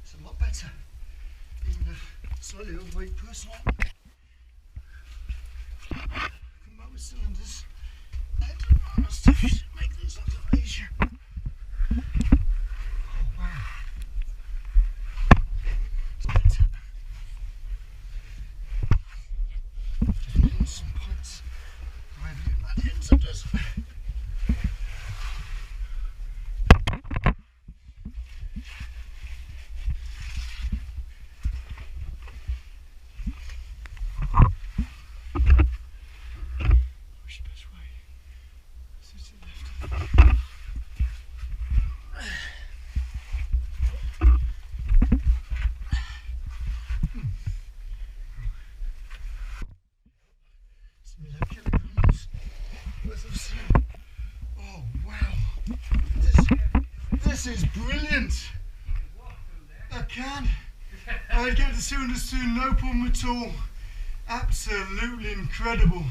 It's a lot better. Even a slightly overweight person. Come back with cylinders. Stuff should make these a lot easier. Oh wow. It's better. Some points. However that ends up does. Oh wow, this is brilliant. I can. I'd get the cylinders soon, no problem at all. Absolutely incredible.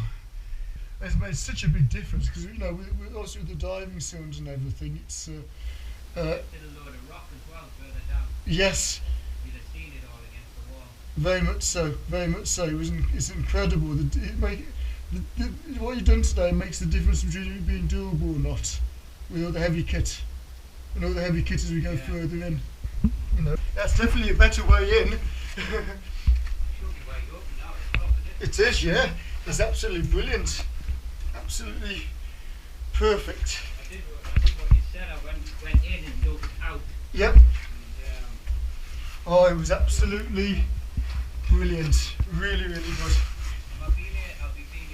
It's made such a big difference because you know, also with the diving cylinders and everything, it's. Did a load of rock as well further down. Yes. You'd have seen it all against the wall. Very much so. Very much so. It's incredible. What you've done today makes the difference between it being doable or not with all the heavy kit and all the heavy kit as we go further in. You know, that's definitely a better way in. It is, yeah. It's absolutely brilliant. Absolutely perfect. I did what you said. I went in and dug out. Yep. And, oh, it was absolutely brilliant. Really, really good. I'll be feeding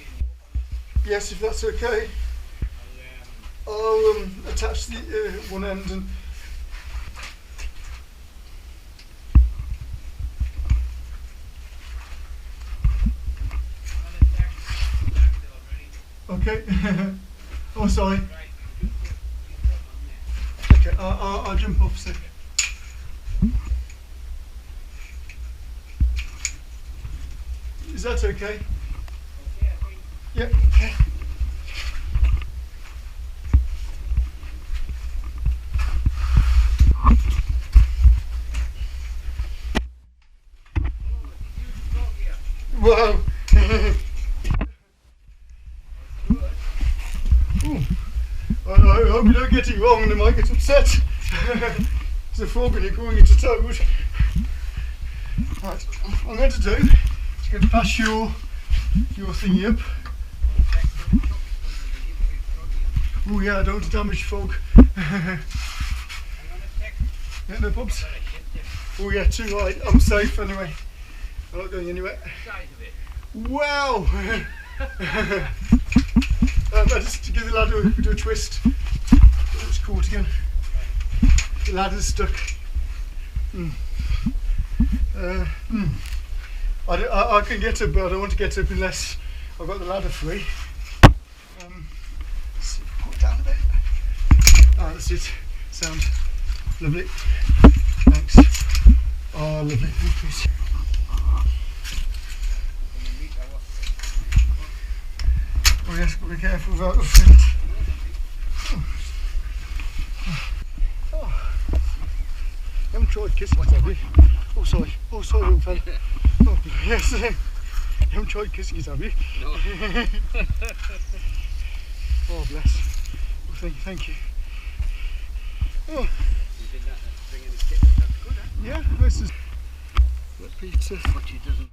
you. Yes, if that's okay. I'll attach the one end and. Okay. Oh, sorry. Okay, I'll jump off a second. Is that okay? Yeah, okay. Wow. I hope you don't get it wrong and it might get upset. There's a frog and you're calling it a toad. Right, what I'm going to do is going to pass your thingy up. Oh yeah, I don't want to damage frog. Yeah, no problems. Oh yeah, too right. I'm safe anyway. I'm not going anywhere. Wow! Just give the ladder a twist. It's caught again. The ladder's stuck. I can get up, but I don't want to get up unless I've got the ladder free. Let's put it down a bit. Oh, that's it. Sound lovely. Thanks. Oh, lovely. Thank you. Oh yes, but be careful about the front. Oh. You haven't tried kissing it, have you? Oh sorry, little fella. Oh yes, you haven't tried kissing it, have you? No. Oh bless. Oh, thank you. Oh. You did that, bring any kit, that's good, huh? Yeah, this is. Let Peter. But she doesn't.